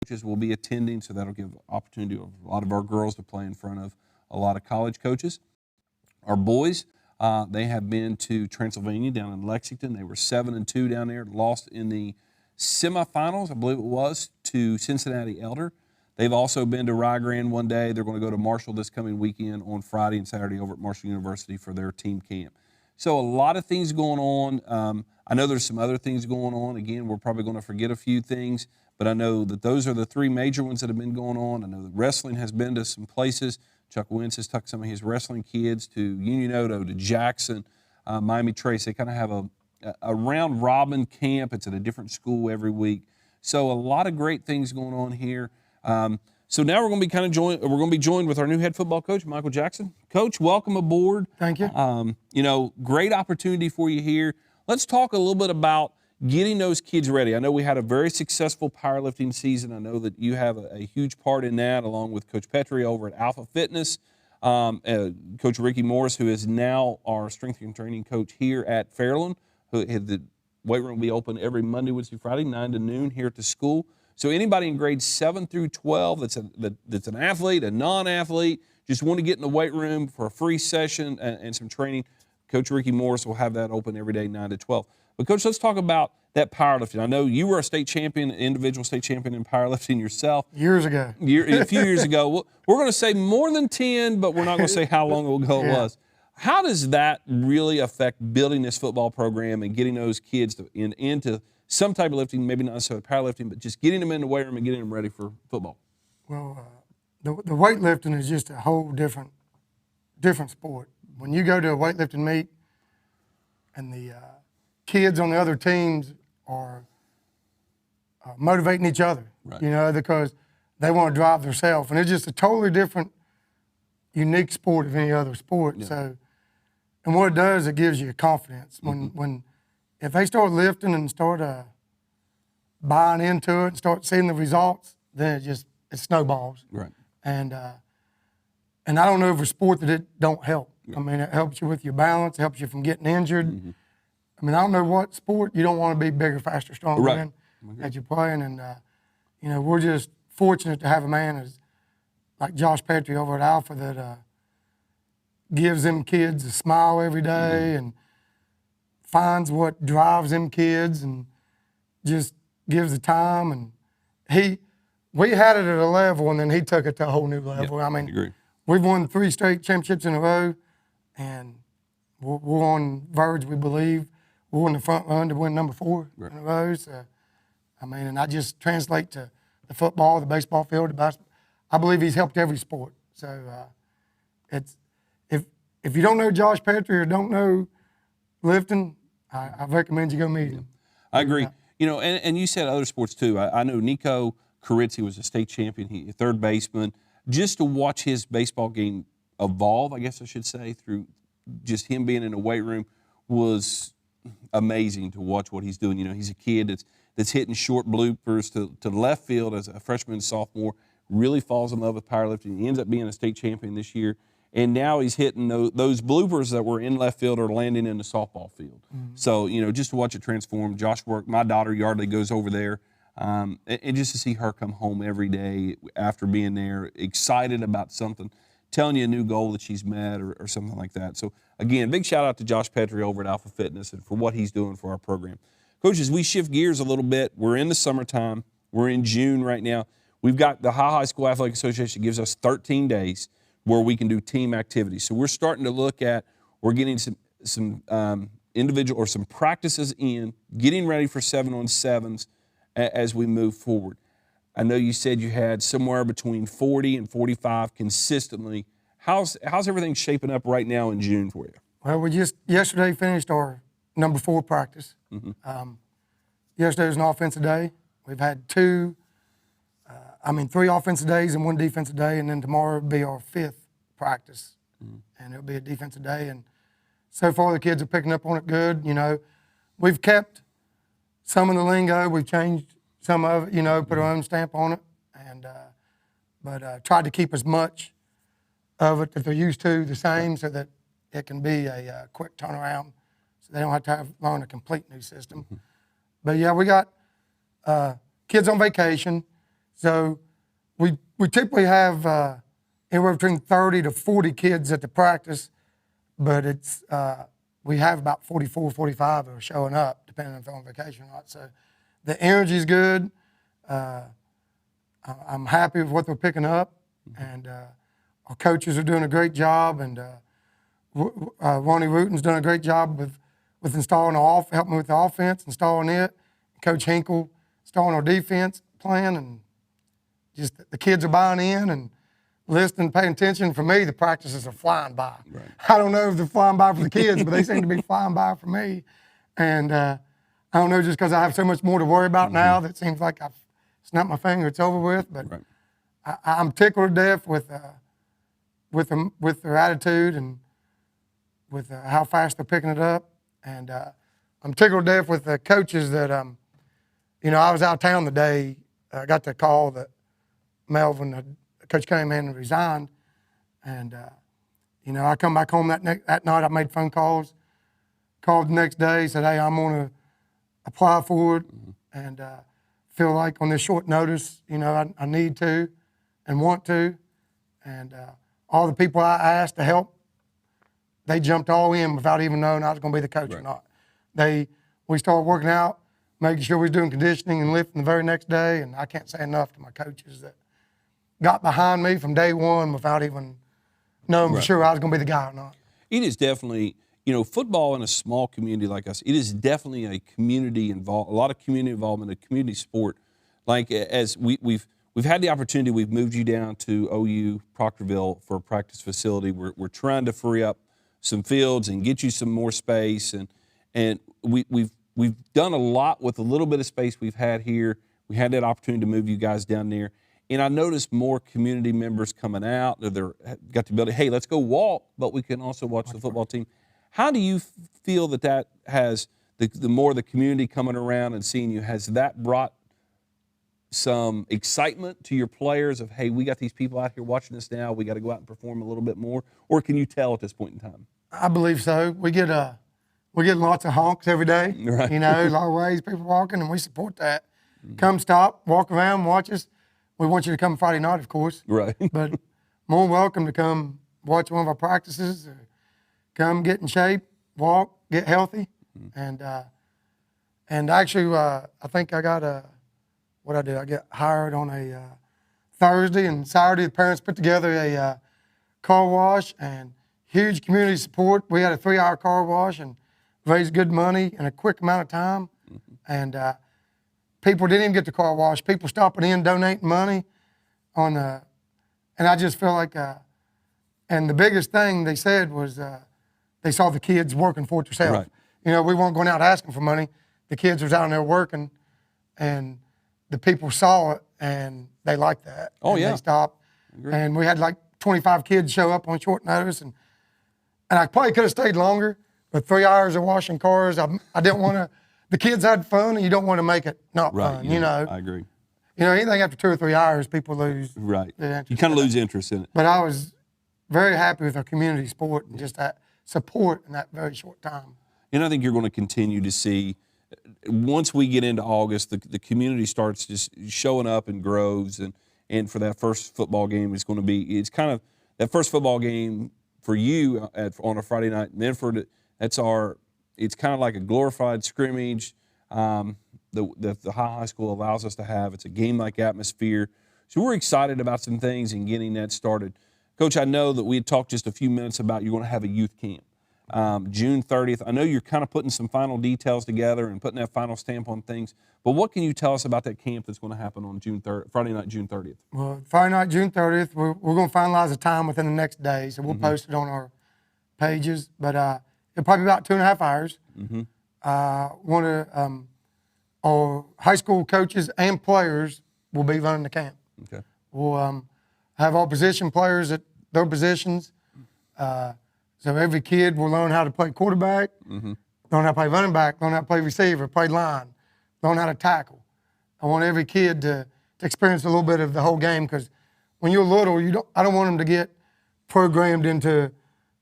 coaches will be attending, so that'll give opportunity for a lot of our girls to play in front of a lot of college coaches. Our boys, they have been to Transylvania down in Lexington. They were 7-2 down there, lost in the semifinals, I believe it was, to Cincinnati Elder. They've also been to Rye Grand one day. They're going to go to Marshall this coming weekend on Friday and Saturday over at Marshall University for their team camp. So a lot of things going on. I know there's some other things going on. Again, we're probably going to forget a few things, but I know that those are the three major ones that have been going on. I know that wrestling has been to some places. Chuck Wentz has took some of his wrestling kids to Union Odo, to Jackson, Miami Trace. They kind of have a round-robin camp. It's at a different school every week. So a lot of great things going on here. So now we're going to be joined with our new head football coach, Michael Jackson. Coach, welcome aboard. Thank you. Great opportunity for you here. Let's talk a little bit about getting those kids ready. I know we had a very successful powerlifting season. I know that you have a huge part in that, along with Coach Petrie over at Alpha Fitness, Coach Ricky Morris, who is now our strength and training coach here at Fairland. The weight room will be open every Monday, Wednesday, Friday, 9 to noon here at the school. So anybody in grades 7 through 12 that's an athlete, a non-athlete, just want to get in the weight room for a free session and some training, Coach Ricky Morris will have that open every day, 9 to 12. But, Coach, let's talk about that powerlifting. I know you were a state champion, individual state champion in powerlifting yourself. Years ago. A few years ago. We're going to say more than 10, but we're not going to say how long ago it was. How does that really affect building this football program and getting those kids into some type of lifting, maybe not necessarily powerlifting, but just getting them in the weight room and getting them ready for football? Well, the weightlifting is just a whole different sport. When you go to a weightlifting meet and the kids on the other teams are motivating each other, right, because they want to drive themselves. And it's just a totally different, unique sport of any other sport. Yeah. So, and what it does, it gives you confidence. If they start lifting and start buying into it and start seeing the results, then it snowballs. Right. And I don't know of a sport that it don't help. Yeah. I mean, it helps you with your balance, it helps you from getting injured. Mm-hmm. I mean, I don't know what sport you don't want to be bigger, faster, stronger right. in that you're playing. And, we're just fortunate to have a man like Josh Petrie over at Alpha that gives them kids a smile every day, mm-hmm, and finds what drives them kids and just gives the time. And we had it at a level, and then he took it to a whole new level. Yeah, I mean, I agree. We've won 3 straight championships in a row, and we're on verge, we believe. We're in the front run to win number 4 right. in a row. So, I mean, and I just translate to the football, the baseball field, the basketball. I believe he's helped every sport. So it's if you don't know Josh Petrie or don't know lifting, I recommend you go meet him. I agree. And you said other sports too. I know Nico Carizzi was a state champion, he third baseman. Just to watch his baseball game evolve, I guess I should say, through just him being in a weight room was amazing to watch what he's doing. He's a kid that's hitting short bloopers to left field as a freshman and sophomore, really falls in love with powerlifting. He ends up being a state champion this year. And now he's hitting those bloopers that were in left field are landing in the softball field. Mm-hmm. So, just to watch it transform. Josh worked. My daughter, Yardley, goes over there. And just to see her come home every day after being there, excited about something, telling you a new goal that she's met or something like that. So, again, big shout-out to Josh Petrie over at Alpha Fitness and for what he's doing for our program. Coaches, we shift gears a little bit. We're in the summertime. We're in June right now. We've got the High School Athletic Association gives us 13 days where we can do team activities. So we're starting to look at, we're getting some individual or some practices in, getting ready for 7-on-7s as we move forward. I know you said you had somewhere between 40 and 45 consistently. How's everything shaping up right now in June for you? Well, we just yesterday finished our number 4 practice. Mm-hmm. Yesterday was an offensive day. We've had 3 offensive days and 1 defensive day, and then tomorrow will be our 5th practice, mm-hmm, and it'll be a defensive day. And so far, the kids are picking up on it good. We've kept some of the lingo. We've changed some of it, put our own stamp on it, and but tried to keep as much of it that they're used to the same, so that it can be a quick turnaround, so they don't have to learn a complete new system. Mm-hmm. But yeah, we got kids on vacation, So we typically have anywhere between 30 to 40 kids at the practice, but it's we have about 44, 45 that are showing up, depending if they're on vacation or not. So the energy's good. I'm happy with what they're picking up, and our coaches are doing a great job, and Ronnie Rutin's done a great job with installing helping me with the offense, installing it. Coach Hinkle installing our defense plan, and just the kids are buying in and listening, paying attention. For me, the practices are flying by. Right. I don't know if they're flying by for the kids, but they seem to be flying by for me. And I don't know, just because I have so much more to worry about now that seems like I've snapped my finger, it's over with. But Right. I'm tickled to death with their attitude and with how fast they're picking it up. And I'm tickled to death with the coaches that, I was out of town the day. I got the call that Melvin, Coach Cunningham, had resigned. And, I come back home that night. I made phone calls, called the next day, said, hey, I'm going to apply for it. And feel like on this short notice, I need to and want to. And all the people I asked to help, they jumped all in without even knowing I was going to be the coach or not. We started working out, making sure we was doing conditioning and lifting the very next day, and I can't say enough to my coaches that got behind me from day one without even knowing for sure I was going to be the guy or not. It is definitely, football in a small community like us, it is definitely a community involved, a lot of community involvement, a community sport. Like as we've had the opportunity, we've moved you down to OU Proctorville for a practice facility. We're trying to free up some fields and get you some more space, and we've done a lot with a little bit of space we've had here. We had that opportunity to move you guys down there, and I noticed more community members coming out. They're got the ability, hey, let's go walk, but we can also watch the football team. How do you feel that has the more the community coming around and seeing you, has that brought some excitement to your players of, hey, we got these people out here watching us now, we got to go out and perform a little bit more? Or can you tell at this point in time? I believe so. We get lots of honks every day. Right. A lot of ways people walking, and we support that. Come stop, walk around, watch us. We want you to come Friday night, of course. Right. But more welcome to come watch one of our practices, or come get in shape, walk, get healthy. And actually, I think I got what I did. I got hired on a Thursday and Saturday. The parents put together a car wash and huge community support. We had a 3-hour car wash and raised good money in a quick amount of time. And people didn't even get the car wash. People stopping in, donating money and I just feel like, and the biggest thing they said was they saw the kids working for it themselves. Right. We weren't going out asking for money. The kids was out there working, and the people saw it, and they liked that. Oh, and yeah. They stopped. And we had like 25 kids show up on short notice, and I probably could have stayed longer, but 3 hours of washing cars, I didn't want to. The kids had fun, and you don't want to make it not fun. I agree. Anything after 2 or 3 hours, people lose. Right. The You kind of lose interest in it. But I was very happy with our community sport and just that support in that very short time. And I think you're going to continue to see, once we get into August, the community starts just showing up in groves, and for that first football game, it's kind of that first football game for you on a Friday night in Medford. It's kind of like a glorified scrimmage that the high school allows us to have. It's a game-like atmosphere. So we're excited about some things and getting that started. Coach, I know that we had talked just a few minutes about you're going to have a youth camp. June 30th. I know you're kind of putting some final details together and putting that final stamp on things, but what can you tell us about that camp that's going to happen on Friday night, June 30th? Well, Friday night, June 30th, we're going to finalize the time within the next day, so we'll post it on our pages, but it'll probably be about 2.5 hours. One of our high school coaches and players will be running the camp. Okay. We'll have all position players at their positions. So every kid will learn how to play quarterback, learn how to play running back, learn how to play receiver, play line, learn how to tackle. I want every kid to experience a little bit of the whole game, because when you're little, I don't want them to get programmed into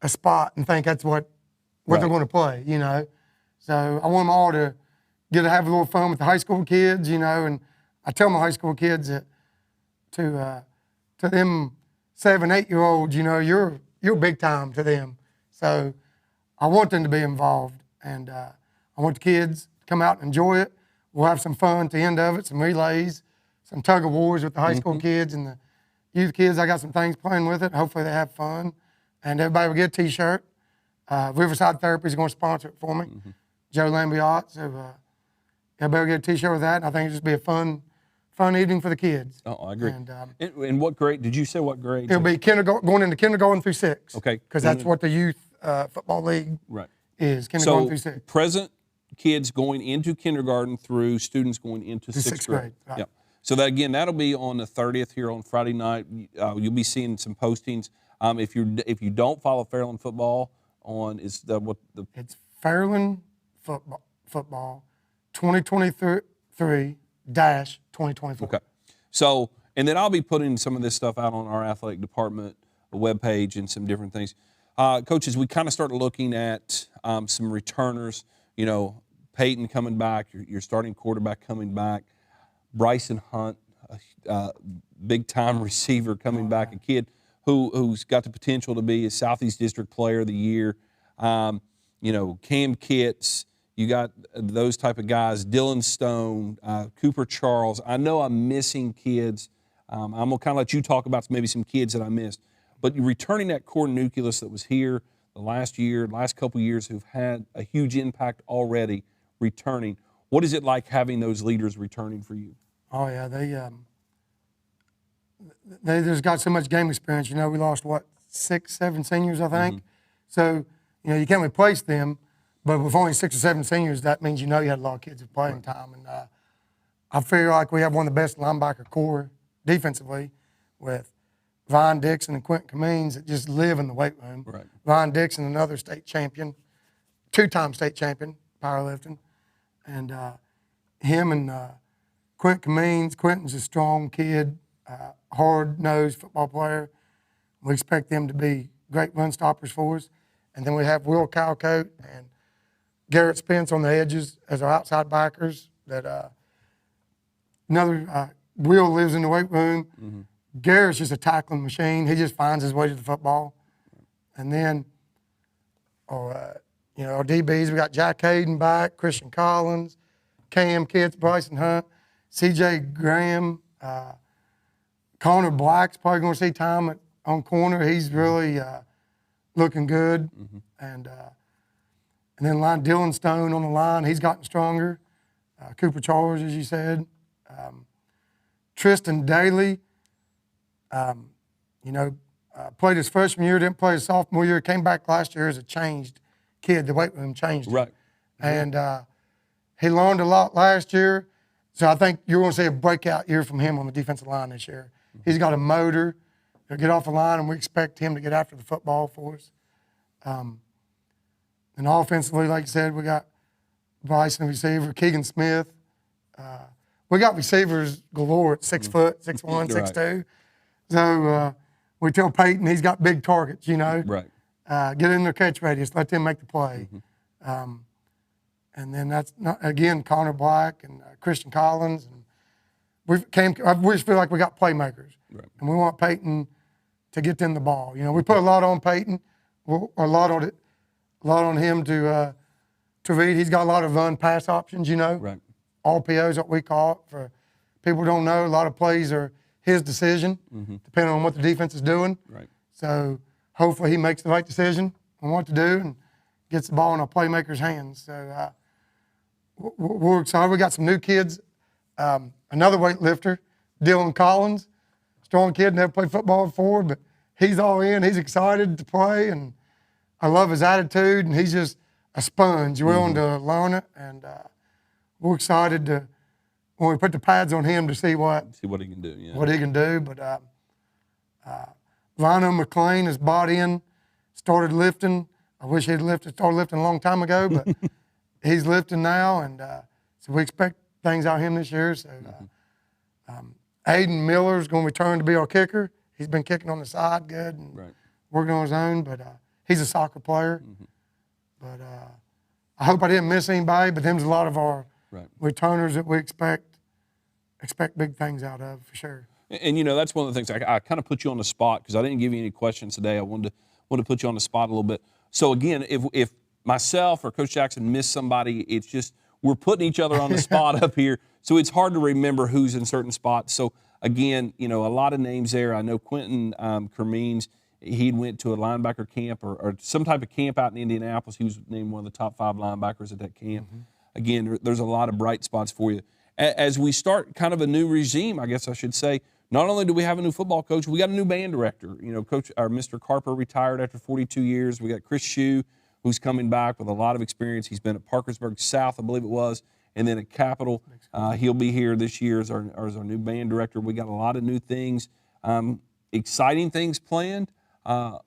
a spot and think that's what they're going to play, So I want them all to have a little fun with the high school kids, and I tell my high school kids that to them 7, 8-year-olds. You know, you're big time to them. So I want them to be involved, and I want the kids to come out and enjoy it. We'll have some fun at the end of it, some relays, some tug of wars with the high school kids and the youth kids. I got some things playing with it. Hopefully they have fun, and everybody will get a T-shirt. Riverside Therapy is going to sponsor it for me, Joe Lambiot. So everybody will get a T-shirt with that. And I think it'll just be a fun evening for the kids. Oh, I agree. And what grade? Did you say what grade? it'll be going into kindergarten through 6. Okay. Because that's what the youth football league is, kindergarten through 6. Present kids going into kindergarten through students going into sixth grade. Right. Yep. So that again, that'll be on the 30th here on Friday night. You'll be seeing some postings. If you don't follow Fairland football on it's Fairland football 2023-2024. Okay. So and then I'll be putting some of this stuff out on our athletic department webpage and some different things. Coaches, we kind of started looking at some returners. You know, Peyton coming back, your starting quarterback coming back, Bryson Hunt, big-time receiver coming back, a kid who's got the potential to be a Southeast District Player of the Year. You know, Cam Kitts, you got those type of guys, Dylan Stone, Cooper Charles. I know I'm missing kids. I'm going to kind of let you talk about maybe some kids that I missed. But you're returning that core nucleus that was here the last couple of years who've had a huge impact already returning. What is it like having those leaders returning for you? Oh, yeah. They just got so much game experience. You know, we lost, 6, 7 seniors, I think. So, you know, you can't replace them. But with only 6 or 7 seniors, that means you had a lot of kids with playing time. And I feel like we have one of the best linebacker core defensively with Vaughn Dixon and Quentin Cummings that just live in the weight room. Right. Vaughn Dixon, another state champion, 2-time state champion, powerlifting. And him and Quentin Cummings. Quentin's a strong kid, hard-nosed football player. We expect them to be great run stoppers for us. And then we have Will Calcote and Garrett Spence on the edges as our outside backers. Will lives in the weight room. Garrett's just a tackling machine. He just finds his way to the football. And then, our DBs, we got Jack Hayden back, Christian Collins, Cam Kitts, Bryson Hunt, C.J. Graham, Connor Black's probably going to see time on corner. He's really looking good. And then Dylan Stone on the line. He's gotten stronger. Cooper Charles, as you said. Tristan Daly, played his freshman year, didn't play his sophomore year, came back last year as a changed kid. The weight room changed him. Right. And he learned a lot last year. So I think you're going to see a breakout year from him on the defensive line this year. He's got a motor. He'll get off the line, and we expect him to get after the football for us. And offensively, like you said, we got Bryson, receiver, Keegan Smith. We got receivers galore at 6 foot, 6'1", 6'2". So we tell Peyton he's got big targets, Right. Get in their catch radius, let them make the play. And then that's, Connor Black and Christian Collins. And we just feel like we got playmakers. Right. And we want Peyton to get them the ball. We put a lot on Peyton, a lot on him to read. He's got a lot of run pass options, Right. RPOs, what we call it. For people who don't know, a lot of plays are his decision, depending on what the defense is doing. Right. So hopefully he makes the right decision on what to do and gets the ball in our playmakers' hands. So we're excited. We got some new kids. Another weightlifter, Dylan Collins, strong kid, never played football before, but he's all in. He's excited to play, and I love his attitude, and he's just a sponge, willing to learn it. And we're excited when we put the pads on him to see what he can do. Yeah. What he can do. But Lionel McLean has bought in, started lifting. I wish he'd started lifting a long time ago, but he's lifting now, and so we expect things out of him this year. So Aiden Miller's going to return to be our kicker. He's been kicking on the side good and working on his own, but he's a soccer player. But I hope I didn't miss anybody, but them's a lot of our returners that we expect big things out of for sure. And that's one of the things I kind of put you on the spot because I didn't give you any questions today. I wanted to put you on the spot a little bit. So again, if myself or Coach Jackson miss somebody, it's just we're putting each other on the spot up here, so it's hard to remember who's in certain spots. So again, a lot of names there. I know Quentin Kermeans. He went to a linebacker camp or some type of camp out in Indianapolis. He was named one of the top 5 linebackers at that camp. Mm-hmm. Again, there's a lot of bright spots for you. As we start kind of a new regime, I guess I should say, not only do we have a new football coach, we got a new band director. Mr. Carper retired after 42 years. We got Chris Shue, who's coming back with a lot of experience. He's been at Parkersburg South, I believe it was, and then at Capital. He'll be here this year as our new band director. We got a lot of new things, exciting things planned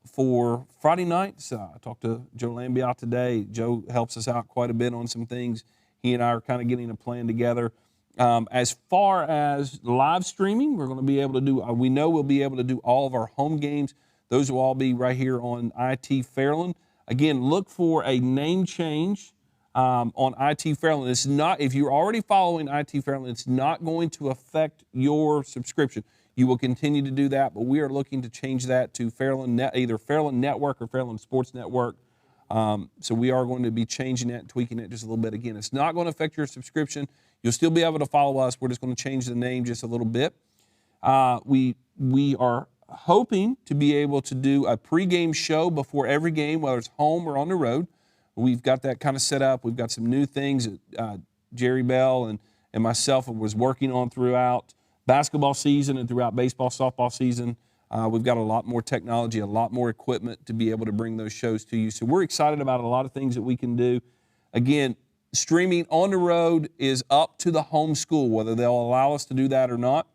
for Friday nights. I talked to Joe Lambiot today. Joe helps us out quite a bit on some things. He and I are kind of getting a plan together. As far as live streaming, we're going to be able to do, we know we'll be able to do all of our home games. Those will all be right here on IT Fairland. Again, look for a name change on IT Fairland. It's not, if you're already following IT Fairland, it's not going to affect your subscription. You will continue to do that, but we are looking to change that to either Fairland Network or Fairland Sports Network. So we are going to be changing that and tweaking it just a little bit. Again, it's not going to affect your subscription. You'll still be able to follow us. We're just going to change the name just a little bit. We are hoping to be able to do a pregame show before every game, whether it's home or on the road. We've got that kind of set up. We've got some new things that Jerry Bell and myself was working on throughout basketball season and throughout baseball, softball season. We've got a lot more technology, a lot more equipment to be able to bring those shows to you. So we're excited about a lot of things that we can do. Again, streaming on the road is up to the home school, whether they'll allow us to do that or not.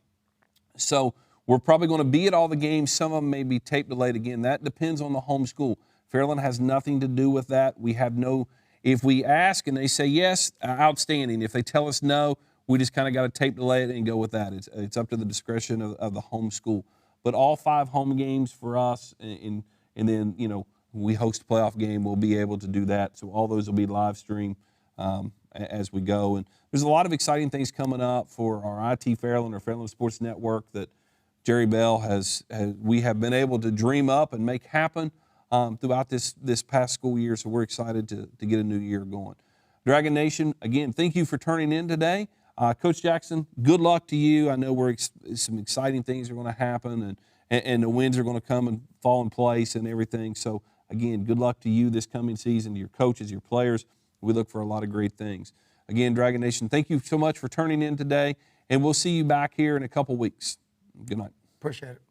So we're probably going to be at all the games. Some of them may be tape delayed. Again, that depends on the home school. Fairland has nothing to do with that. We have no, if we ask and they say yes, outstanding. If they tell us no, we just kind of got to tape delay it and go with that. It's up to the discretion of the home school. But all 5 home games for us, and then, when we host a playoff game, we'll be able to do that. So all those will be live streamed as we go. And there's a lot of exciting things coming up for our IT Fairland or Fairland Sports Network that Jerry Bell we have been able to dream up and make happen throughout this past school year. So we're excited to get a new year going. Dragon Nation, again, thank you for turning in today. Coach Jackson, good luck to you. I know some exciting things are going to happen, and the wins are going to come and fall in place and everything. So, again, good luck to you this coming season, to your coaches, your players. We look for a lot of great things. Again, Dragon Nation, thank you so much for turning in today, and we'll see you back here in a couple weeks. Good night. Appreciate it.